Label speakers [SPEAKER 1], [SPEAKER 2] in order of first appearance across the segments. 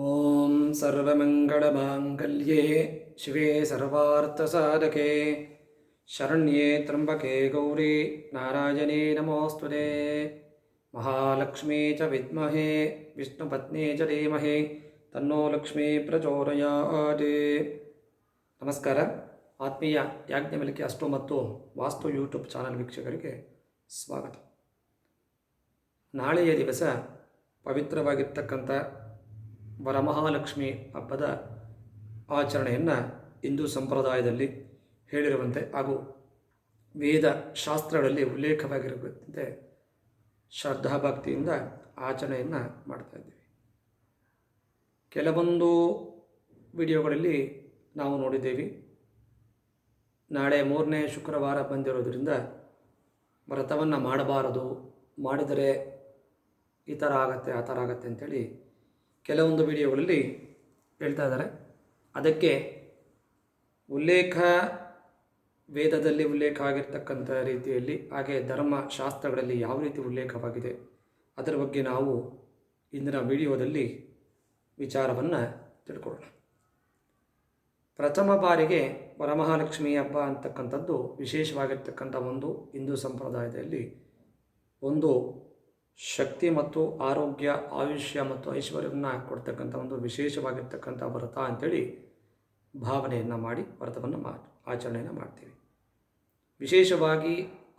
[SPEAKER 1] ಓಂ ಸರ್ವಮಂಗಳಮಾಂಗಲ್ಯೆ ಶಿವೆ ಸರ್ವಾರ್ಥಸಾಧಕೆ ಶರಣ್ಯೆ ತ್ರ್ಯಂಬಕೆ ಗೌರಿ ನಾರಾಯಣೇ ನಮೋಸ್ತುತೆ ಮಹಾಲಕ್ಷ್ಮೀ ಚ ವಿದ್ಮಹೇ ವಿಷ್ಣುಪತ್ನೇ ಚ ಧೀಮಹಿ ತನ್ನೋ ಲಕ್ಷ್ಮೀ ಪ್ರಚೋದಯಾತ್. ನಮಸ್ಕಾರ. ಆತ್ಮೀಯ ಯಾಜ್ಞವಲ್ಕ್ಯ ಅಸ್ಟ್ರೋ ಮತ್ತು ವಾಸ್ತು ಯೂಟ್ಯೂಬ್ ಚಾನಲ್ ವೀಕ್ಷಕರಿಗೆ ಸ್ವಾಗತ. ನಾಳೆಯ ದಿವಸ ಪವಿತ್ರವಾಗಿರ್ತಕ್ಕಂಥ ವರಮಹಾಲಕ್ಷ್ಮಿ ಹಬ್ಬದ ಆಚರಣೆಯನ್ನು ಹಿಂದೂ ಸಂಪ್ರದಾಯದಲ್ಲಿ ಹೇಳಿರುವಂತೆ ಹಾಗೂ ವೇದ ಶಾಸ್ತ್ರಗಳಲ್ಲಿ ಉಲ್ಲೇಖವಾಗಿರುವಂತೆ ಶ್ರದ್ಧಾಭಕ್ತಿಯಿಂದ ಆಚರಣೆಯನ್ನು ಮಾಡ್ತಾಯಿದ್ದೀವಿ. ಕೆಲವೊಂದು ವಿಡಿಯೋಗಳಲ್ಲಿ ನಾವು ನೋಡಿದ್ದೇವೆ, ನಾಳೆ 3ನೇ ಶುಕ್ರವಾರ ಬಂದಿರೋದರಿಂದ ವ್ರತವನ್ನು ಮಾಡಬಾರದು, ಮಾಡಿದರೆ ಈ ಥರ ಆಗತ್ತೆ ಆ ಥರ ಆಗತ್ತೆ ಅಂಥೇಳಿ ಕೆಲವೊಂದು ವಿಡಿಯೋಗಳಲ್ಲಿ ಹೇಳ್ತಾ ಇದ್ದಾರೆ. ಅದಕ್ಕೆ ಉಲ್ಲೇಖ ವೇದದಲ್ಲಿ ಉಲ್ಲೇಖ ಆಗಿರ್ತಕ್ಕಂಥ ರೀತಿಯಲ್ಲಿ, ಹಾಗೆ ಧರ್ಮಶಾಸ್ತ್ರಗಳಲ್ಲಿ ಯಾವ ರೀತಿ ಉಲ್ಲೇಖವಾಗಿದೆ ಅದರ ಬಗ್ಗೆ ನಾವು ಇಂದಿನ ವಿಡಿಯೋದಲ್ಲಿ ವಿಚಾರವನ್ನು ತಿಳ್ಕೊಳ್ಳೋಣ. ಪ್ರಥಮ ಬಾರಿಗೆ ವರಮಹಾಲಕ್ಷ್ಮಿ ಹಬ್ಬ ಅಂತಕ್ಕಂಥದ್ದು ವಿಶೇಷವಾಗಿರ್ತಕ್ಕಂಥ ಒಂದು ಹಿಂದೂ ಸಂಪ್ರದಾಯದಲ್ಲಿ ಒಂದು ಶಕ್ತಿ ಮತ್ತು ಆರೋಗ್ಯ, ಆಯುಷ್ಯ ಮತ್ತು ಐಶ್ವರ್ಯವನ್ನು ಕೊಡ್ತಕ್ಕಂಥ ಒಂದು ವಿಶೇಷವಾಗಿರ್ತಕ್ಕಂಥ ವ್ರತ ಅಂಥೇಳಿ ಭಾವನೆಯನ್ನು ಮಾಡಿ ವ್ರತವನ್ನು ಆಚರಣೆಯನ್ನು ಮಾಡ್ತೀವಿ. ವಿಶೇಷವಾಗಿ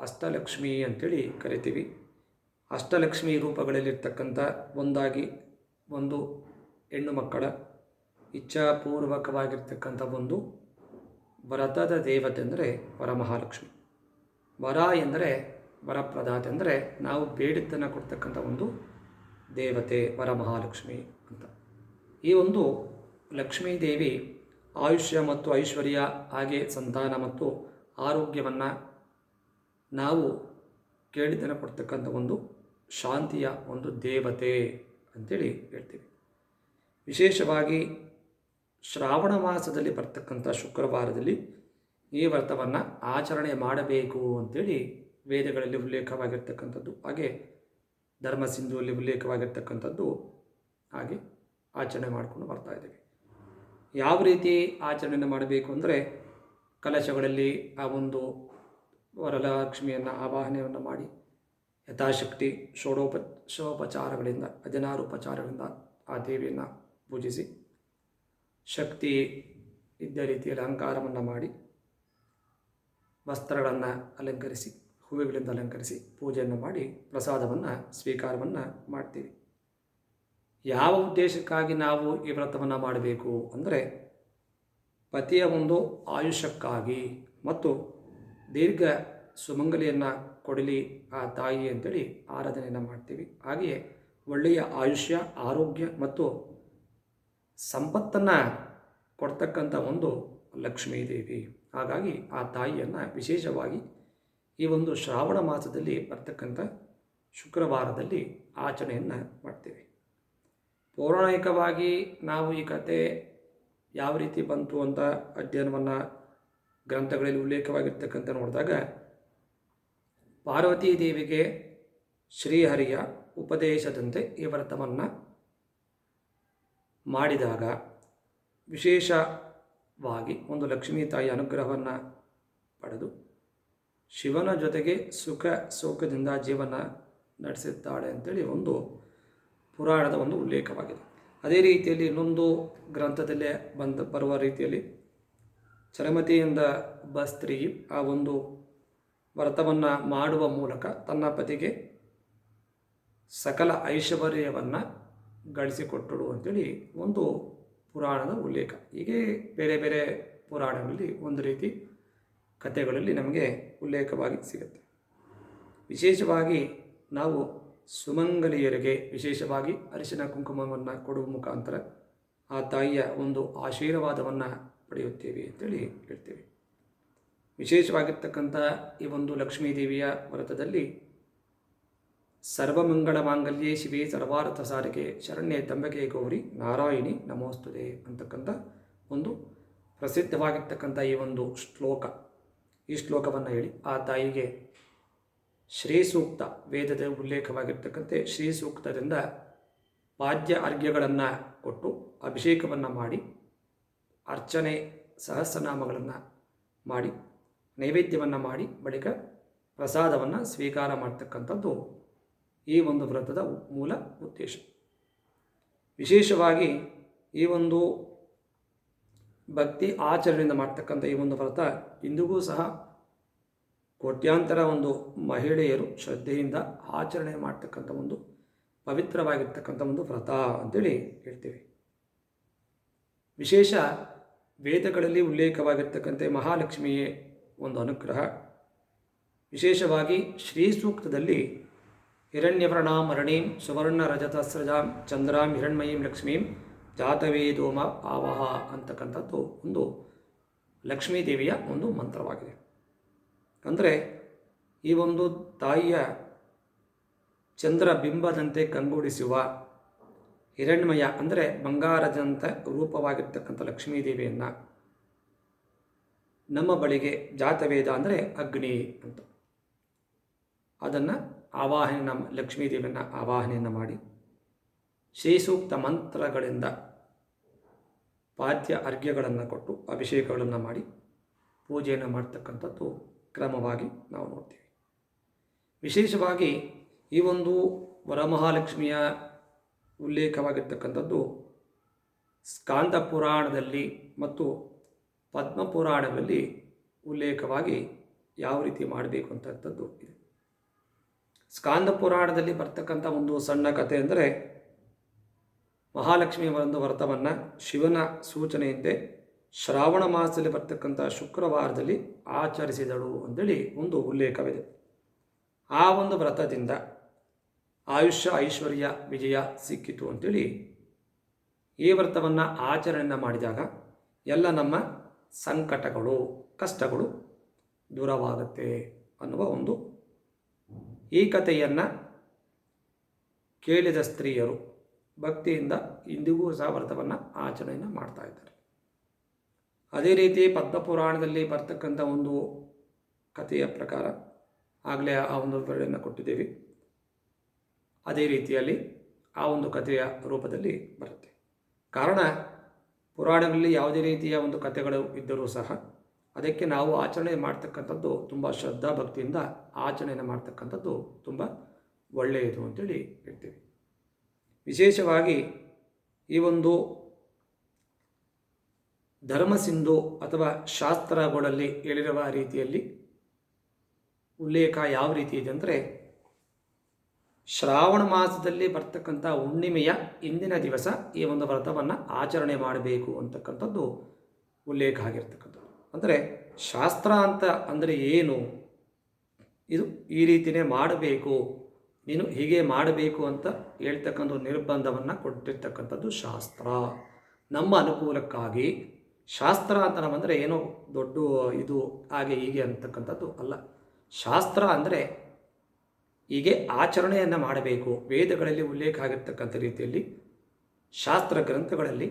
[SPEAKER 1] ಅಷ್ಟಲಕ್ಷ್ಮಿ ಅಂಥೇಳಿ ಕರಿತೀವಿ. ಅಷ್ಟಲಕ್ಷ್ಮಿ ರೂಪಗಳಲ್ಲಿರ್ತಕ್ಕಂಥ ಒಂದು ಹೆಣ್ಣು ಮಕ್ಕಳ ಇಚ್ಛಾಪೂರ್ವಕವಾಗಿರ್ತಕ್ಕಂಥ ಒಂದು ವ್ರತದ ದೇವತೆ ಅಂದರೆ ವರಮಹಾಲಕ್ಷ್ಮಿ. ವರ ಎಂದರೆ ವರಪ್ರದಾತೆ, ಅಂದರೆ ನಾವು ಬೇಡಿದ್ದನ್ನು ಕೊಡ್ತಕ್ಕಂಥ ಒಂದು ದೇವತೆ ವರಮಹಾಲಕ್ಷ್ಮಿ ಅಂತ. ಈ ಒಂದು ಲಕ್ಷ್ಮೀ ದೇವಿ ಆಯುಷ್ಯ ಮತ್ತು ಐಶ್ವರ್ಯ, ಹಾಗೆ ಸಂತಾನ ಮತ್ತು ಆರೋಗ್ಯವನ್ನು ನಾವು ಕೇಳಿದ್ದನ್ನು ಕೊಡ್ತಕ್ಕಂಥ ಒಂದು ಶಾಂತಿಯ ಒಂದು ದೇವತೆ ಅಂಥೇಳಿ ಹೇಳ್ತೀವಿ. ವಿಶೇಷವಾಗಿ ಶ್ರಾವಣ ಮಾಸದಲ್ಲಿ ಬರ್ತಕ್ಕಂಥ ಶುಕ್ರವಾರದಲ್ಲಿ ಈ ವ್ರತವನ್ನು ಆಚರಣೆ ಮಾಡಬೇಕು ಅಂಥೇಳಿ ವೇದಗಳಲ್ಲಿ ಉಲ್ಲೇಖವಾಗಿರ್ತಕ್ಕಂಥದ್ದು, ಹಾಗೆ ಧರ್ಮಸಿಂಧುವಲ್ಲಿ ಉಲ್ಲೇಖವಾಗಿರ್ತಕ್ಕಂಥದ್ದು, ಹಾಗೆ ಆಚರಣೆ ಮಾಡಿಕೊಂಡು ಬರ್ತಾ ಇದ್ದೀವಿ. ಯಾವ ರೀತಿ ಆಚರಣೆಯನ್ನು ಮಾಡಬೇಕು ಅಂದರೆ, ಕಲಶಗಳಲ್ಲಿ ಆ ಒಂದು ವರಲಕ್ಷ್ಮಿಯನ್ನು ಆವಾಹನೆಯನ್ನು ಮಾಡಿ ಯಥಾಶಕ್ತಿ ಷೋಡೋಪಚಾರಗಳಿಂದ 16 ಉಪಚಾರಗಳಿಂದ ಆ ದೇವಿಯನ್ನು ಪೂಜಿಸಿ, ಶಕ್ತಿ ಇದ್ದ ರೀತಿಯಲ್ಲಿ ಅಲಂಕಾರವನ್ನು ಮಾಡಿ, ವಸ್ತ್ರಗಳನ್ನು ಅಲಂಕರಿಸಿ, ಹೂವುಗಳಿಂದ ಅಲಂಕರಿಸಿ ಪೂಜೆಯನ್ನು ಮಾಡಿ ಪ್ರಸಾದವನ್ನು ಸ್ವೀಕಾರವನ್ನು ಮಾಡ್ತೀವಿ. ಯಾವ ಉದ್ದೇಶಕ್ಕಾಗಿ ನಾವು ಈ ವ್ರತವನ್ನು ಮಾಡಬೇಕು ಅಂದರೆ, ಪತಿಯ ಒಂದು ಆಯುಷ್ಯಕ್ಕಾಗಿ ಮತ್ತು ದೀರ್ಘ ಸುಮಂಗಲಿಯನ್ನು ಕೊಡಲಿ ಆ ತಾಯಿ ಅಂತೇಳಿ ಆರಾಧನೆಯನ್ನು ಮಾಡ್ತೀವಿ. ಹಾಗೆಯೇ ಒಳ್ಳೆಯ ಆಯುಷ್ಯ, ಆರೋಗ್ಯ ಮತ್ತು ಸಂಪತ್ತನ್ನು ಕೊಡ್ತಕ್ಕಂಥ ಒಂದು ಲಕ್ಷ್ಮೀ ದೇವಿ. ಹಾಗಾಗಿ ಆ ತಾಯಿಯನ್ನು ವಿಶೇಷವಾಗಿ ಈ ಒಂದು ಶ್ರಾವಣ ಮಾಸದಲ್ಲಿ ಬರ್ತಕ್ಕಂಥ ಶುಕ್ರವಾರದಲ್ಲಿ ಆಚರಣೆಯನ್ನು ಮಾಡ್ತೀವಿ. ಪೌರಾಣಿಕವಾಗಿ ನಾವು ಈ ಕಥೆ ಯಾವ ರೀತಿ ಬಂತು ಅಂತ ಅಧ್ಯಯನವನ್ನು ಗ್ರಂಥಗಳಲ್ಲಿ ಉಲ್ಲೇಖವಾಗಿರ್ತಕ್ಕಂಥ ನೋಡಿದಾಗ, ಪಾರ್ವತೀ ದೇವಿಗೆ ಶ್ರೀಹರಿಯ ಉಪದೇಶದಂತೆ ಈ ವ್ರತವನ್ನು ಮಾಡಿದಾಗ ವಿಶೇಷವಾಗಿ ಒಂದು ಲಕ್ಷ್ಮೀ ತಾಯಿ ಅನುಗ್ರಹವನ್ನು ಪಡೆದು ಶಿವನ ಜೊತೆಗೆ ಸುಖ ಸೌಖ್ಯದಿಂದ ಜೀವನ ನಡೆಸುತ್ತಾಳೆ ಅಂತೇಳಿ ಒಂದು ಪುರಾಣದ ಒಂದು ಉಲ್ಲೇಖವಾಗಿದೆ. ಅದೇ ರೀತಿಯಲ್ಲಿ ಇನ್ನೊಂದು ಗ್ರಂಥದಲ್ಲೇ ಬರುವ ರೀತಿಯಲ್ಲಿ ಚರಮತಿಯಿಂದ ಒಬ್ಬ ಸ್ತ್ರೀ ಆ ಒಂದು ವ್ರತವನ್ನು ಮಾಡುವ ಮೂಲಕ ತನ್ನ ಪತಿಗೆ ಸಕಲ ಐಶ್ವರ್ಯವನ್ನು ಗಳಿಸಿಕೊಟ್ಟಳು ಅಂತೇಳಿ ಒಂದು ಪುರಾಣದ ಉಲ್ಲೇಖ. ಹೀಗೆ ಬೇರೆ ಬೇರೆ ಪುರಾಣಗಳಲ್ಲಿ ಒಂದು ರೀತಿ ಕಥೆಗಳಲ್ಲಿ ನಮಗೆ ಉಲ್ಲೇಖವಾಗಿ ಸಿಗುತ್ತೆ. ವಿಶೇಷವಾಗಿ ನಾವು ಸುಮಂಗಲಿಯರಿಗೆ ವಿಶೇಷವಾಗಿ ಅರಿಶಿನ ಕುಂಕುಮವನ್ನು ಕೊಡುವ ಮುಖಾಂತರ ಆ ತಾಯಿಯ ಒಂದು ಆಶೀರ್ವಾದವನ್ನು ಪಡೆಯುತ್ತೇವೆ ಅಂತೇಳಿ ಹೇಳ್ತೇವೆ. ವಿಶೇಷವಾಗಿರ್ತಕ್ಕಂಥ ಈ ಒಂದು ಲಕ್ಷ್ಮೀ ದೇವಿಯ ವ್ರತದಲ್ಲಿ ಸರ್ವಮಂಗಳ ಮಾಂಗಲ್ಯೆ ಶಿವೆ ಸರ್ವಾರ್ಥ ಸಾಧಕೆ ಶರಣ್ಯೆ ತ್ರ್ಯಂಬಕೆ ಗೌರಿ ನಾರಾಯಣಿ ನಮೋಸ್ತುತೆ ಅಂತಕ್ಕಂಥ ಒಂದು ಪ್ರಸಿದ್ಧವಾಗಿರ್ತಕ್ಕಂಥ ಈ ಒಂದು ಈ ಶ್ಲೋಕವನ್ನು ಹೇಳಿ ಆ ತಾಯಿಗೆ ಶ್ರೀ ಸೂಕ್ತ, ವೇದದ ಉಲ್ಲೇಖವಾಗಿರ್ತಕ್ಕಂತೆ ಶ್ರೀ ಸೂಕ್ತದಿಂದ ಪಾದ್ಯ ಅರ್ಘ್ಯಗಳನ್ನು ಕೊಟ್ಟು ಅಭಿಷೇಕವನ್ನು ಮಾಡಿ ಅರ್ಚನೆ ಸಹಸ್ರನಾಮಗಳನ್ನು ಮಾಡಿ ನೈವೇದ್ಯವನ್ನು ಮಾಡಿ ಬಳಿಕ ಪ್ರಸಾದವನ್ನು ಸ್ವೀಕಾರ ಮಾಡ್ತಕ್ಕಂಥದ್ದು ಈ ಒಂದು ವ್ರತದ ಮೂಲ ಉದ್ದೇಶ. ವಿಶೇಷವಾಗಿ ಈ ಒಂದು ಭಕ್ತಿ ಆಚರಣೆಯಿಂದ ಮಾಡ್ತಕ್ಕಂಥ ಈ ಒಂದು ವ್ರತ ಇಂದಿಗೂ ಸಹ ಕೋಟ್ಯಾಂತರ ಒಂದು ಮಹಿಳೆಯರು ಶ್ರದ್ಧೆಯಿಂದ ಆಚರಣೆ ಮಾಡ್ತಕ್ಕಂಥ ಒಂದು ಪವಿತ್ರವಾಗಿರ್ತಕ್ಕಂಥ ಒಂದು ವ್ರತ ಅಂತೇಳಿ ಹೇಳ್ತೀವಿ. ವಿಶೇಷ ವೇದಗಳಲ್ಲಿ ಉಲ್ಲೇಖವಾಗಿರ್ತಕ್ಕಂಥ ಮಹಾಲಕ್ಷ್ಮಿಯೇ ಒಂದು ಅನುಗ್ರಹ. ವಿಶೇಷವಾಗಿ ಶ್ರೀ ಸೂಕ್ತದಲ್ಲಿ ಹಿರಣ್ಯವರ್ಣಾಂ ಹರಣೀಂ ಸುವರ್ಣ ರಜತಸ್ರಜಾಂ ಚಂದ್ರಾಂ ಹಿರಣ್ಮಯೀಂ ಲಕ್ಷ್ಮೀಂ ಜಾತವೇದೋಮ ಆವಹ ಅಂತಕ್ಕಂಥದ್ದು ಒಂದು ಲಕ್ಷ್ಮೀದೇವಿಯ ಒಂದು ಮಂತ್ರವಾಗಿದೆ. ಅಂದರೆ ಈ ಒಂದು ತಾಯಿಯ ಚಂದ್ರ ಬಿಂಬದಂತೆ ಕಂಗೊಳಿಸುವ ಹಿರಣ್ಮಯ ಅಂದರೆ ಬಂಗಾರದಂಥ ರೂಪವಾಗಿರ್ತಕ್ಕಂಥ ಲಕ್ಷ್ಮೀದೇವಿಯನ್ನು ನಮ್ಮ ಬಳಿಗೆ ಜಾತವೇದ ಅಂದರೆ ಅಗ್ನಿ ಅಂತ ಅದನ್ನು ಆವಾಹನೆ, ನಮ್ಮ ಲಕ್ಷ್ಮೀದೇವಿಯನ್ನು ಆವಾಹನೆಯನ್ನು ಮಾಡಿ ಶ್ರೀಸೂಕ್ತ ಮಂತ್ರಗಳಿಂದ ಪಾದ್ಯ ಅರ್ಘ್ಯಗಳನ್ನು ಕೊಟ್ಟು ಅಭಿಷೇಕಗಳನ್ನು ಮಾಡಿ ಪೂಜೆಯನ್ನು ಮಾಡ್ತಕ್ಕಂಥದ್ದು ಕ್ರಮವಾಗಿ ನಾವು ನೋಡ್ತೀವಿ. ವಿಶೇಷವಾಗಿ ಈ ಒಂದು ವರಮಹಾಲಕ್ಷ್ಮಿಯ ಉಲ್ಲೇಖವಾಗಿರ್ತಕ್ಕಂಥದ್ದು ಸ್ಕಾಂದ ಪುರಾಣದಲ್ಲಿ ಮತ್ತು ಪದ್ಮಪುರಾಣದಲ್ಲಿ ಉಲ್ಲೇಖವಾಗಿ ಯಾವ ರೀತಿ ಮಾಡಬೇಕು ಅಂತಕ್ಕಂಥದ್ದು ಇದೆ. ಸ್ಕಾಂದ ಪುರಾಣದಲ್ಲಿ ಬರ್ತಕ್ಕಂಥ ಒಂದು ಸಣ್ಣ ಕಥೆ ಅಂದರೆ ಮಹಾಲಕ್ಷ್ಮಿಯ ಒಂದು ವ್ರತವನ್ನು ಶಿವನ ಸೂಚನೆಯಂತೆ ಶ್ರಾವಣ ಮಾಸದಲ್ಲಿ ಬರ್ತಕ್ಕಂಥ ಶುಕ್ರವಾರದಲ್ಲಿ ಆಚರಿಸಿದಳು ಅಂತೇಳಿ ಒಂದು ಉಲ್ಲೇಖವಿದೆ. ಆ ಒಂದು ವ್ರತದಿಂದ ಆಯುಷ್ಯ ಐಶ್ವರ್ಯ ವಿಜಯ ಸಿಕ್ಕಿತು ಅಂತೇಳಿ ಈ ವ್ರತವನ್ನು ಆಚರಣೆಯನ್ನು ಮಾಡಿದಾಗ ಎಲ್ಲ ನಮ್ಮ ಸಂಕಟಗಳು ಕಷ್ಟಗಳು ದೂರವಾಗುತ್ತೆ ಅನ್ನುವ ಒಂದು ಈ ಕಥೆಯನ್ನು ಕೇಳಿದ ಸ್ತ್ರೀಯರು ಭಕ್ತಿಯಿಂದ ಇಂದಿಗೂ ಸಹ ವ್ರತವನ್ನು ಆಚರಣೆಯನ್ನು ಮಾಡ್ತಾ ಇದ್ದಾರೆ. ಅದೇ ರೀತಿ ಪದ್ಮಪುರಾಣದಲ್ಲಿ ಬರ್ತಕ್ಕಂಥ ಒಂದು ಕಥೆಯ ಪ್ರಕಾರ ಆಗಲೇ ಆ ಒಂದು ವಿವರಣೆಯನ್ನು ಕೊಟ್ಟಿದ್ದೇವೆ. ಅದೇ ರೀತಿಯಲ್ಲಿ ಆ ಒಂದು ಕಥೆಯ ರೂಪದಲ್ಲಿ ಬರುತ್ತೆ. ಕಾರಣ ಪುರಾಣಗಳಲ್ಲಿ ಯಾವುದೇ ರೀತಿಯ ಒಂದು ಕಥೆಗಳು ಇದ್ದರೂ ಸಹ ಅದಕ್ಕೆ ನಾವು ಆಚರಣೆ ಮಾಡ್ತಕ್ಕಂಥದ್ದು ತುಂಬ ಶ್ರದ್ಧಾ ಭಕ್ತಿಯಿಂದ ಆಚರಣೆಯನ್ನು ಮಾಡ್ತಕ್ಕಂಥದ್ದು ತುಂಬ ಒಳ್ಳೆಯದು ಅಂತೇಳಿ ಹೇಳ್ತೀವಿ. ವಿಶೇಷವಾಗಿ ಈ ಒಂದು ಧರ್ಮಸಿಂಧು ಅಥವಾ ಶಾಸ್ತ್ರಗಳಲ್ಲಿ ಹೇಳಿರುವ ರೀತಿಯಲ್ಲಿ ಉಲ್ಲೇಖ ಯಾವ ರೀತಿ ಇದೆ ಅಂದರೆ ಶ್ರಾವಣ ಮಾಸದಲ್ಲಿ ಬರ್ತಕ್ಕಂಥ ಹುಣ್ಣಿಮೆಯ ಇಂದಿನ ದಿವಸ ಈ ಒಂದು ವ್ರತವನ್ನು ಆಚರಣೆ ಮಾಡಬೇಕು ಅಂತಕ್ಕಂಥದ್ದು ಉಲ್ಲೇಖ ಆಗಿರ್ತಕ್ಕಂಥದ್ದು. ಅಂದರೆ ಶಾಸ್ತ್ರ ಅಂತ ಅಂದರೆ ಏನು, ಇದು ಈ ರೀತಿಯೇ ಮಾಡಬೇಕು, ನೀನು ಹೀಗೆ ಮಾಡಬೇಕು ಅಂತ ಹೇಳ್ತಕ್ಕಂಥ ನಿರ್ಬಂಧವನ್ನು ಕೊಟ್ಟಿರ್ತಕ್ಕಂಥದ್ದು ಶಾಸ್ತ್ರ. ನಮ್ಮ ಅನುಕೂಲಕ್ಕಾಗಿ ಶಾಸ್ತ್ರ ಅಂತ ನಾವಂದರೆ ಏನೋ ದೊಡ್ಡ ಇದು ಹಾಗೆ ಹೀಗೆ ಅಂತಕ್ಕಂಥದ್ದು ಅಲ್ಲ. ಶಾಸ್ತ್ರ ಅಂದರೆ ಹೀಗೆ ಆಚರಣೆಯನ್ನು ಮಾಡಬೇಕು. ವೇದಗಳಲ್ಲಿ ಉಲ್ಲೇಖ ಆಗಿರ್ತಕ್ಕಂಥ ರೀತಿಯಲ್ಲಿ ಶಾಸ್ತ್ರ ಗ್ರಂಥಗಳಲ್ಲಿ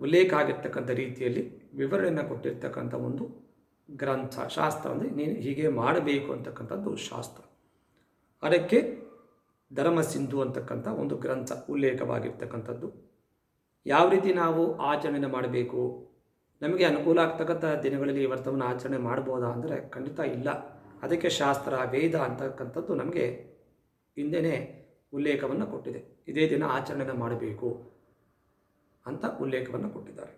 [SPEAKER 1] ಉಲ್ಲೇಖ ಆಗಿರ್ತಕ್ಕಂಥ ರೀತಿಯಲ್ಲಿ ವಿವರಣೆಯನ್ನು ಕೊಟ್ಟಿರ್ತಕ್ಕಂಥ ಒಂದು ಗ್ರಂಥ ಶಾಸ್ತ್ರ. ಅಂದರೆ ನೀನು ಹೀಗೆ ಮಾಡಬೇಕು ಅಂತಕ್ಕಂಥದ್ದು ಶಾಸ್ತ್ರ. ಅದಕ್ಕೆ ಧರ್ಮಸಿಂಧು ಅಂತಕ್ಕಂಥ ಒಂದು ಗ್ರಂಥ ಉಲ್ಲೇಖವಾಗಿರ್ತಕ್ಕಂಥದ್ದು. ಯಾವ ರೀತಿ ನಾವು ಆಚರಣೆಯನ್ನು ಮಾಡಬೇಕು, ನಮಗೆ ಅನುಕೂಲ ಆಗ್ತಕ್ಕಂಥ ದಿನಗಳಲ್ಲಿ ಈ ವ್ರತವನ್ನು ಆಚರಣೆ ಮಾಡ್ಬೋದಾ ಅಂದರೆ ಖಂಡಿತ ಇಲ್ಲ. ಅದಕ್ಕೆ ಶಾಸ್ತ್ರ ವೇದ ಅಂತಕ್ಕಂಥದ್ದು ನಮಗೆ ಹಿಂದೆಯೇ ಉಲ್ಲೇಖವನ್ನು ಕೊಟ್ಟಿದೆ. ಇದೇ ದಿನ ಆಚರಣೆಯನ್ನು ಮಾಡಬೇಕು ಅಂತ ಉಲ್ಲೇಖವನ್ನು ಕೊಟ್ಟಿದ್ದಾರೆ.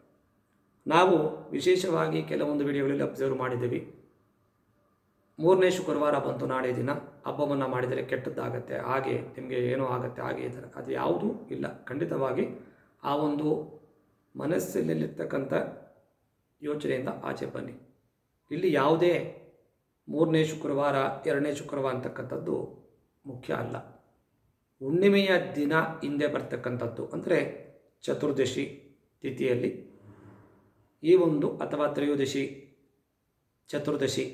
[SPEAKER 1] ನಾವು ವಿಶೇಷವಾಗಿ ಕೆಲವೊಂದು ವಿಡಿಯೋಗಳಲ್ಲಿ ಅಬ್ಸರ್ವ್ ಮಾಡಿದ್ದೀವಿ. 3ನೇ ಶುಕ್ರವಾರ ಬಂತು, ನಾಳೆ ದಿನ ಹಬ್ಬವನ್ನು ಮಾಡಿದರೆ ಕೆಟ್ಟದ್ದಾಗತ್ತೆ, ಹಾಗೆ ನಿಮಗೆ ಏನೋ ಆಗುತ್ತೆ, ಹಾಗೆ ಇದ್ದಾರೆ. ಅದು ಯಾವುದೂ ಇಲ್ಲ. ಖಂಡಿತವಾಗಿ ಆ ಒಂದು ಮನಸ್ಸಿನಲ್ಲಿರ್ತಕ್ಕಂಥ ಯೋಚನೆಯಿಂದ ಆಚೆ ಬನ್ನಿ. ಇಲ್ಲಿ ಯಾವುದೇ 3ನೇ ಶುಕ್ರವಾರ 2ನೇ ಶುಕ್ರವಾರ ಅಂತಕ್ಕಂಥದ್ದು ಮುಖ್ಯ ಅಲ್ಲ. ಹುಣ್ಣಿಮೆಯ ದಿನ ಹಿಂದೆ ಬರ್ತಕ್ಕಂಥದ್ದು ಅಂದರೆ ಚತುರ್ದಶಿ ತಿಥಿಯಲ್ಲಿ ಈ ಒಂದು ಅಥವಾ ತ್ರಯೋದಶಿ ಚತುರ್ದಶಿ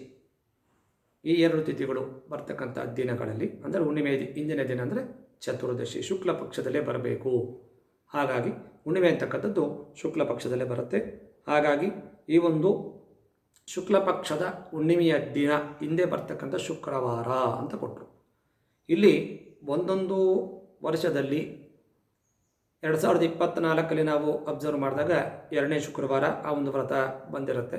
[SPEAKER 1] ಈ 2 ತಿಥಿಗಳು ಬರ್ತಕ್ಕಂಥ ದಿನಗಳಲ್ಲಿ ಅಂದರೆ ಹುಣ್ಣಿಮೆ ಹಿಂದಿನ ದಿನ ಅಂದರೆ ಚತುರ್ದಶಿ ಶುಕ್ಲ ಪಕ್ಷದಲ್ಲೇ ಬರಬೇಕು. ಹಾಗಾಗಿ ಹುಣ್ಣಿಮೆ ಅಂತಕ್ಕಂಥದ್ದು ಶುಕ್ಲ ಪಕ್ಷದಲ್ಲೇ ಬರುತ್ತೆ. ಹಾಗಾಗಿ ಈ ಒಂದು ಶುಕ್ಲ ಪಕ್ಷದ ಹುಣ್ಣಿಮೆಯ ದಿನ ಹಿಂದೆ ಬರ್ತಕ್ಕಂಥ ಶುಕ್ರವಾರ ಅಂತ ಕೊಟ್ಟರು. ಇಲ್ಲಿ ಒಂದೊಂದು ವರ್ಷದಲ್ಲಿ 2024 ನಾವು ಅಬ್ಸರ್ವ್ ಮಾಡಿದಾಗ 2ನೇ ಶುಕ್ರವಾರ ಆ ಒಂದು ವ್ರತ ಬಂದಿರುತ್ತೆ.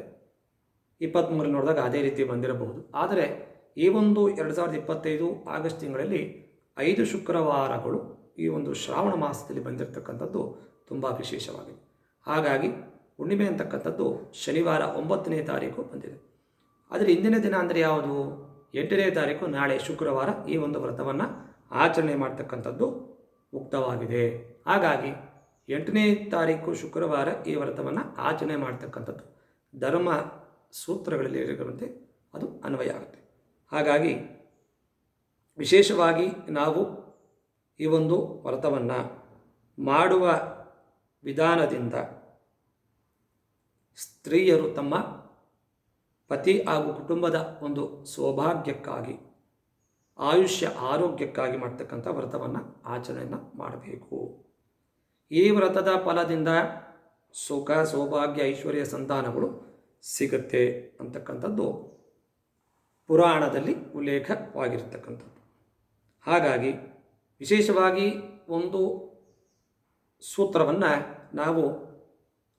[SPEAKER 1] 23 ನೋಡಿದಾಗ ಅದೇ ರೀತಿ ಬಂದಿರಬಹುದು. ಆದರೆ ಈ ಒಂದು 2025 ಆಗಸ್ಟ್ ತಿಂಗಳಲ್ಲಿ 5 ಶುಕ್ರವಾರಗಳು ಈ ಒಂದು ಶ್ರಾವಣ ಮಾಸದಲ್ಲಿ ಬಂದಿರತಕ್ಕಂಥದ್ದು ತುಂಬ ವಿಶೇಷವಾಗಿದೆ. ಹಾಗಾಗಿ ಹುಣ್ಣಿಮೆ ಅಂತಕ್ಕಂಥದ್ದು ಶನಿವಾರ 9ನೇ ತಾರೀಕು ಬಂದಿದೆ. ಆದರೆ ಇಂದಿನ ದಿನ ಅಂದರೆ ಯಾವುದು? 8ನೇ ತಾರೀಕು, ನಾಳೆ ಶುಕ್ರವಾರ ಈ ಒಂದು ವ್ರತವನ್ನು ಆಚರಣೆ ಮಾಡ್ತಕ್ಕಂಥದ್ದು ಮುಕ್ತವಾಗಿದೆ. ಹಾಗಾಗಿ 8ನೇ ತಾರೀಕು ಶುಕ್ರವಾರ ಈ ವ್ರತವನ್ನು ಆಚರಣೆ ಮಾಡ್ತಕ್ಕಂಥದ್ದು ಧರ್ಮ ಸೂತ್ರಗಳಲ್ಲಿ ಇರುವಂತೆ ಅದು ಅನ್ವಯ ಆಗುತ್ತೆ. ಹಾಗಾಗಿ ವಿಶೇಷವಾಗಿ ನಾವು ಈ ಒಂದು ವ್ರತವನ್ನು ಮಾಡುವ ವಿಧಾನದಿಂದ ಸ್ತ್ರೀಯರು ತಮ್ಮ ಪತಿ ಹಾಗೂ ಕುಟುಂಬದ ಒಂದು ಸೌಭಾಗ್ಯಕ್ಕಾಗಿ, ಆಯುಷ್ಯ ಆರೋಗ್ಯಕ್ಕಾಗಿ ಮಾಡ್ತಕ್ಕಂಥ ವ್ರತವನ್ನು ಆಚರಣೆಯನ್ನು ಮಾಡಬೇಕು. ಈ ವ್ರತದ ಫಲದಿಂದ ಸುಖ, ಸೌಭಾಗ್ಯ, ಐಶ್ವರ್ಯ, ಸಂತಾನಗಳು ಸಿಗುತ್ತೆ ಅಂತಕ್ಕಂಥದ್ದು ಪುರಾಣದಲ್ಲಿ ಉಲ್ಲೇಖವಾಗಿರ್ತಕ್ಕಂಥದ್ದು. ಹಾಗಾಗಿ ವಿಶೇಷವಾಗಿ ಒಂದು ಸೂತ್ರವನ್ನು ನಾವು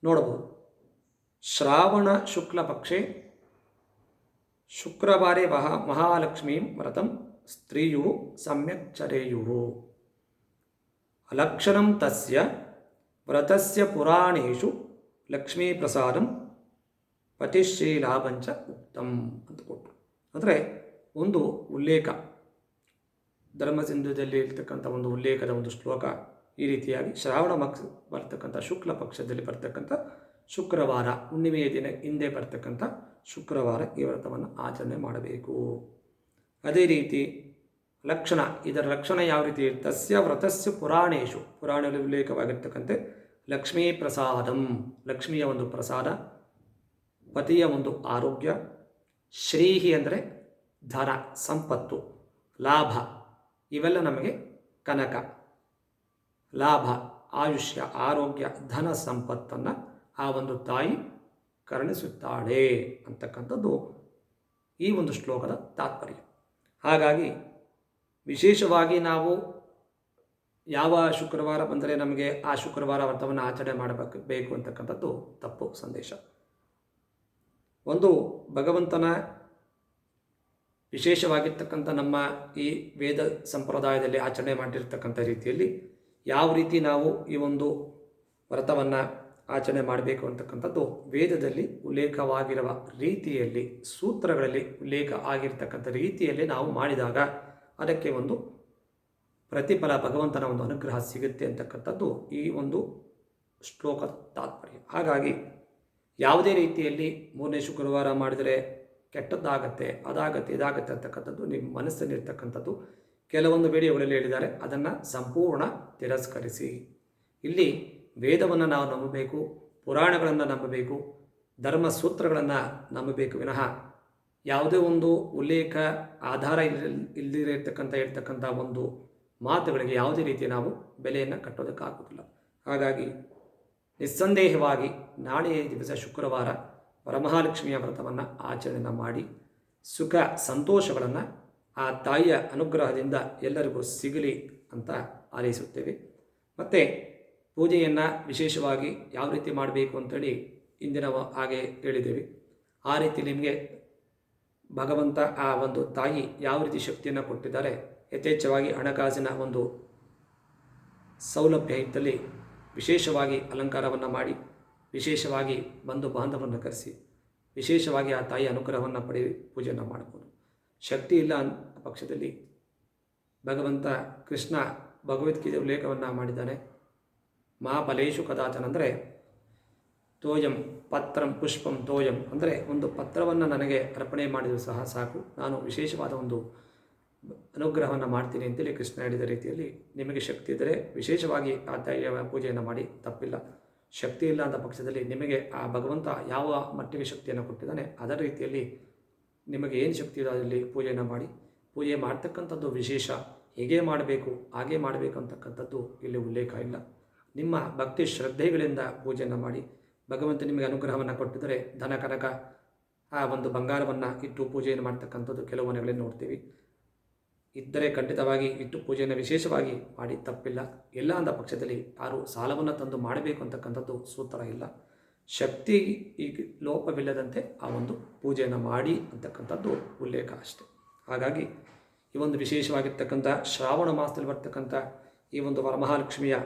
[SPEAKER 1] ನೋಡಬಹುದು. ಶ್ರಾವಣ ಶುಕ್ಲ ಪಕ್ಷೆ ಶುಕ್ರವಾರೇ ಮಹಾಲಕ್ಷ್ಮೀಂ ವ್ರತಂ ಸ್ತ್ರೀಯು ಸಮ್ಯಕ್ ಚರೇಯು ಲಕ್ಷಣಂ ತಸ್ಯ ವ್ರತಸ್ಯ ಪುರಾಣೇಶು ಲಕ್ಷ್ಮೀ ಪ್ರಸಾದಂ ಪತಿಶ್ರೀಲಾಭಂಚ ಉಕ್ತಂ ಅಂತ ಕೊಟ್ಟು. ಅಂದರೆ ಒಂದು ಉಲ್ಲೇಖ, ಧರ್ಮಸಿಂಧುದಲ್ಲಿ ಇರ್ತಕ್ಕಂಥ ಒಂದು ಉಲ್ಲೇಖದ ಒಂದು ಶ್ಲೋಕ ಈ ರೀತಿಯಾಗಿ ಶ್ರಾವಣ ಮಾಸ ಬರ್ತಕ್ಕಂಥ ಶುಕ್ಲ ಪಕ್ಷದಲ್ಲಿ ಬರ್ತಕ್ಕಂಥ ಶುಕ್ರವಾರ, ಹುಣ್ಣಿಮೆಯ ದಿನ ಹಿಂದೆ ಬರ್ತಕ್ಕಂಥ ಶುಕ್ರವಾರ ಈ ವ್ರತವನ್ನು ಆಚರಣೆ ಮಾಡಬೇಕು. ಅದೇ ರೀತಿ ಲಕ್ಷಣ, ಇದರ ಲಕ್ಷಣ ಯಾವ ರೀತಿ? ತಸ್ಯ ವ್ರತಸ್ಯ ಪುರಾಣೇಶು, ಪುರಾಣದಲ್ಲಿ ಉಲ್ಲೇಖವಾಗಿರ್ತಕ್ಕಂತೆ ಲಕ್ಷ್ಮೀ ಪ್ರಸಾದಂ, ಲಕ್ಷ್ಮಿಯ ಒಂದು ಪ್ರಸಾದ, ಪತಿಯ ಒಂದು ಆರೋಗ್ಯ, ಶ್ರೀಹಿ ಅಂದರೆ ಧನ, ಸಂಪತ್ತು, ಲಾಭ, ಇವೆಲ್ಲ ನಮಗೆ ಕನಕ, ಲಾಭ, ಆಯುಷ್ಯ, ಆರೋಗ್ಯ, ಧನ, ಸಂಪತ್ತನ್ನು ಆ ಒಂದು ತಾಯಿ ಕರುಣಿಸುತ್ತಾಳೆ ಅಂತಕ್ಕಂಥದ್ದು ಈ ಒಂದು ಶ್ಲೋಕದ ತಾತ್ಪರ್ಯ. ಹಾಗಾಗಿ ವಿಶೇಷವಾಗಿ ನಾವು ಯಾವ ಶುಕ್ರವಾರ ಬಂದರೆ ನಮಗೆ ಆ ಶುಕ್ರವಾರ ವ್ರತವನ್ನು ಆಚರಣೆ ಮಾಡಬೇಕು ಅಂತಕ್ಕಂಥದ್ದು ತಪ್ಪು ಸಂದೇಶ. ಒಂದು ಭಗವಂತನ ವಿಶೇಷವಾಗಿರ್ತಕ್ಕಂಥ ನಮ್ಮ ಈ ವೇದ ಸಂಪ್ರದಾಯದಲ್ಲಿ ಆಚರಣೆ ಮಾಡಿರ್ತಕ್ಕಂಥ ರೀತಿಯಲ್ಲಿ ಯಾವ ರೀತಿ ನಾವು ಈ ಒಂದು ವ್ರತವನ್ನು ಆಚರಣೆ ಮಾಡಬೇಕು ಅಂತಕ್ಕಂಥದ್ದು ವೇದದಲ್ಲಿ ಉಲ್ಲೇಖವಾಗಿರುವ ರೀತಿಯಲ್ಲಿ, ಸೂತ್ರಗಳಲ್ಲಿ ಉಲ್ಲೇಖ ಆಗಿರ್ತಕ್ಕಂಥ ರೀತಿಯಲ್ಲಿ ನಾವು ಮಾಡಿದಾಗ ಅದಕ್ಕೆ ಒಂದು ಪ್ರತಿಫಲ, ಭಗವಂತನ ಒಂದು ಅನುಗ್ರಹ ಸಿಗುತ್ತೆ ಅಂತಕ್ಕಂಥದ್ದು ಈ ಒಂದು ಶ್ಲೋಕದ ತಾತ್ಪರ್ಯ. ಹಾಗಾಗಿ ಯಾವುದೇ ರೀತಿಯಲ್ಲಿ 3ನೇ ಶುಕ್ರವಾರ ಮಾಡಿದರೆ ಕೆಟ್ಟದ್ದಾಗತ್ತೆ, ಅದಾಗತ್ತೆ, ಇದಾಗತ್ತೆ ಅಂತಕ್ಕಂಥದ್ದು ನಿಮ್ಮ ಮನಸ್ಸಲ್ಲಿರ್ತಕ್ಕಂಥದ್ದು ಕೆಲವೊಂದು ವಿಡಿಯೋಗಳಲ್ಲಿ ಹೇಳಿದ್ದಾರೆ. ಅದನ್ನು ಸಂಪೂರ್ಣ ತಿರಸ್ಕರಿಸಿ. ಇಲ್ಲಿ ವೇದವನ್ನು ನಾವು ನಂಬಬೇಕು, ಪುರಾಣಗಳನ್ನು ನಂಬಬೇಕು, ಧರ್ಮ ಸೂತ್ರಗಳನ್ನು ನಂಬಬೇಕು ವಿನಃ ಯಾವುದೇ ಒಂದು ಉಲ್ಲೇಖ ಆಧಾರ ಹೇಳ್ತಕ್ಕಂಥ ಒಂದು ಮಾತುಗಳಿಗೆ ಯಾವುದೇ ರೀತಿ ನಾವು ಬೆಲೆಯನ್ನು ಕಟ್ಟೋದಕ್ಕಾಗುವುದಿಲ್ಲ. ಹಾಗಾಗಿ ನಿಸ್ಸಂದೇಹವಾಗಿ ನಾಳೆಯ ದಿವಸ ಶುಕ್ರವಾರ ವರಮಹಾಲಕ್ಷ್ಮಿಯ ವ್ರತವನ್ನು ಆಚರಣೆ ಮಾಡಿ ಸುಖ ಸಂತೋಷಗಳನ್ನು ಆ ತಾಯಿಯ ಅನುಗ್ರಹದಿಂದ ಎಲ್ಲರಿಗೂ ಸಿಗಲಿ ಅಂತ ಹಾರೈಸುತ್ತೇವೆ. ಮತ್ತು ಪೂಜೆಯನ್ನು ವಿಶೇಷವಾಗಿ ಯಾವ ರೀತಿ ಮಾಡಬೇಕು ಅಂತೇಳಿ ಇಂದಿನ ಹಾಗೆ ಹೇಳಿದ್ದೇವೆ. ಆ ರೀತಿ ನಿಮಗೆ ಭಗವಂತ, ಆ ಒಂದು ತಾಯಿ ಯಾವ ರೀತಿ ಶಕ್ತಿಯನ್ನು ಕೊಟ್ಟಿದ್ದಾರೆ, ಯಥೇಚ್ಛವಾಗಿ ಹಣಕಾಸಿನ ಒಂದು ಸೌಲಭ್ಯ ಇದ್ದಲ್ಲಿ ವಿಶೇಷವಾಗಿ ಅಲಂಕಾರವನ್ನು ಮಾಡಿ, ವಿಶೇಷವಾಗಿ ಬಂಧು ಬಾಂಧವವನ್ನು ಕರೆಸಿ ವಿಶೇಷವಾಗಿ ಆ ತಾಯಿ ಅನುಗ್ರಹವನ್ನು ಪಡೆದು ಪೂಜೆಯನ್ನು ಮಾಡಬಹುದು. ಶಕ್ತಿ ಇಲ್ಲ ಪಕ್ಷದಲ್ಲಿ ಭಗವಂತ ಕೃಷ್ಣ ಭಗವದ್ಗೀತೆ ಉಲ್ಲೇಖವನ್ನು ಮಾಡಿದ್ದಾನೆ. ಮಹಾಫಲೇಶು ಕದಾಚನ ಅಂದರೆ ತೋಯಂ ಪತ್ರಂ ಪುಷ್ಪಂ ತೋಯಂ ಅಂದರೆ ಒಂದು ಪತ್ರವನ್ನು ನನಗೆ ಅರ್ಪಣೆ ಮಾಡಿದರೂ ಸಹ ಸಾಕು, ನಾನು ವಿಶೇಷವಾದ ಒಂದು ಅನುಗ್ರಹವನ್ನು ಮಾಡ್ತೀನಿ ಅಂತೇಳಿ ಕೃಷ್ಣ ಹೇಳಿದ ರೀತಿಯಲ್ಲಿ ನಿಮಗೆ ಶಕ್ತಿ ಇದ್ದರೆ ವಿಶೇಷವಾಗಿ ಆ ತಾಯಿಯ ಪೂಜೆಯನ್ನು ಮಾಡಿ, ತಪ್ಪಿಲ್ಲ. ಶಕ್ತಿ ಇಲ್ಲ ಅಂತ ಪಕ್ಷದಲ್ಲಿ ನಿಮಗೆ ಆ ಭಗವಂತ ಯಾವ ಮಟ್ಟಿಗೆ ಶಕ್ತಿಯನ್ನು ಕೊಟ್ಟಿದ್ದಾನೆ ಅದರ ರೀತಿಯಲ್ಲಿ ನಿಮಗೆ ಏನು ಶಕ್ತಿ ಇದೆ ಅದರಲ್ಲಿ ಪೂಜೆಯನ್ನು ಮಾಡಿ. ಪೂಜೆ ಮಾಡ್ತಕ್ಕಂಥದ್ದು ವಿಶೇಷ, ಹೇಗೆ ಮಾಡಬೇಕು ಹಾಗೆ ಮಾಡಬೇಕು ಅಂತಕ್ಕಂಥದ್ದು ಇಲ್ಲಿ ಉಲ್ಲೇಖ ಇಲ್ಲ. ನಿಮ್ಮ ಭಕ್ತಿ ಶ್ರದ್ಧೆಗಳಿಂದ ಪೂಜೆಯನ್ನು ಮಾಡಿ. ಭಗವಂತ ನಿಮಗೆ ಅನುಗ್ರಹವನ್ನು ಕೊಟ್ಟಿದ್ದರೆ ಧನ ಕನಕ ಆ ಒಂದು ಬಂಗಾರವನ್ನು ಇಟ್ಟು ಪೂಜೆಯನ್ನು ಮಾಡ್ತಕ್ಕಂಥದ್ದು ಕೆಲವು ಮನೆಗಳಲ್ಲಿ ನೋಡ್ತೀವಿ. ಇದ್ದರೆ ಖಂಡಿತವಾಗಿ ಇಟ್ಟು ಪೂಜೆಯನ್ನು ವಿಶೇಷವಾಗಿ ಮಾಡಿ ತಪ್ಪಿಲ್ಲ. ಇಲ್ಲ ಅಂದ ಪಕ್ಷದಲ್ಲಿ ಯಾರು ಸಾಲವನ್ನು ತಂದು ಮಾಡಬೇಕು ಅಂತಕ್ಕಂಥದ್ದು ಸೂತ್ರ ಇಲ್ಲ. ಶಕ್ತಿ ಈಗ ಲೋಪವಿಲ್ಲದಂತೆ ಆ ಒಂದು ಪೂಜೆಯನ್ನು ಮಾಡಿ ಅಂತಕ್ಕಂಥದ್ದು ಉಲ್ಲೇಖ ಅಷ್ಟೆ. ಹಾಗಾಗಿ ಈ ಒಂದು ವಿಶೇಷವಾಗಿರ್ತಕ್ಕಂಥ ಶ್ರಾವಣ ಮಾಸದಲ್ಲಿ ಬರ್ತಕ್ಕಂಥ ಈ ಒಂದು ವರಮಹಾಲಕ್ಷ್ಮಿಯ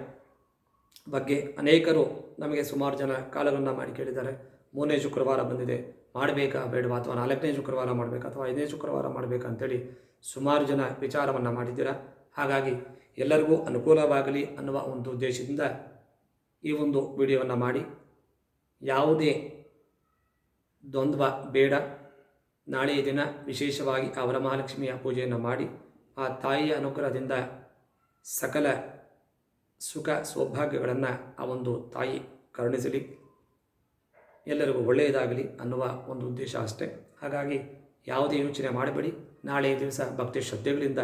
[SPEAKER 1] ಬಗ್ಗೆ ಅನೇಕರು ನಮಗೆ ಸುಮಾರು ಜನ ಕಾಲವನ್ನು ಮಾಡಿ ಕೇಳಿದ್ದಾರೆ. 3ನೇ ಶುಕ್ರವಾರ ಬಂದಿದೆ, ಮಾಡಬೇಕಾ ಬೇಡವಾ, ಅಥವಾ 4ನೇ ಶುಕ್ರವಾರ ಮಾಡಬೇಕಾ ಅಥವಾ 5ನೇ ಶುಕ್ರವಾರ ಮಾಡಬೇಕಾ ಅಂತೇಳಿ ಸುಮಾರು ಜನ ವಿಚಾರವನ್ನು ಮಾಡಿದ್ದೀರಾ. ಹಾಗಾಗಿ ಎಲ್ಲರಿಗೂ ಅನುಕೂಲವಾಗಲಿ ಅನ್ನುವ ಒಂದು ಉದ್ದೇಶದಿಂದ ಈ ಒಂದು ವಿಡಿಯೋವನ್ನು ಮಾಡಿ, ಯಾವುದೇ ದ್ವಂದ್ವ ಬೇಡ. ನಾಳೆಯ ದಿನ ವಿಶೇಷವಾಗಿ ಆ ವರಮಹಾಲಕ್ಷ್ಮಿಯ ಪೂಜೆಯನ್ನು ಮಾಡಿ ಆ ತಾಯಿಯ ಅನುಗ್ರಹದಿಂದ ಸಕಲ ಸುಖ ಸೌಭಾಗ್ಯಗಳನ್ನು ಆ ಒಂದು ತಾಯಿ ಕರುಣಿಸಲಿ, ಎಲ್ಲರಿಗೂ ಒಳ್ಳೆಯದಾಗಲಿ ಅನ್ನುವ ಒಂದು ಉದ್ದೇಶ ಅಷ್ಟೇ. ಹಾಗಾಗಿ ಯಾವುದೇ ಯೋಚನೆ ಮಾಡಬೇಡಿ. ನಾಳೆಯ ದಿವಸ ಭಕ್ತಿ ಶ್ರದ್ಧೆಗಳಿಂದ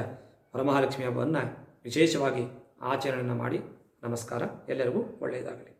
[SPEAKER 1] ವರಮಹಾಲಕ್ಷ್ಮಿ ಹಬ್ಬವನ್ನು ವಿಶೇಷವಾಗಿ ಆಚರಣೆಯನ್ನು ಮಾಡಿ. ನಮಸ್ಕಾರ, ಎಲ್ಲರಿಗೂ ಒಳ್ಳೆಯದಾಗಲಿ.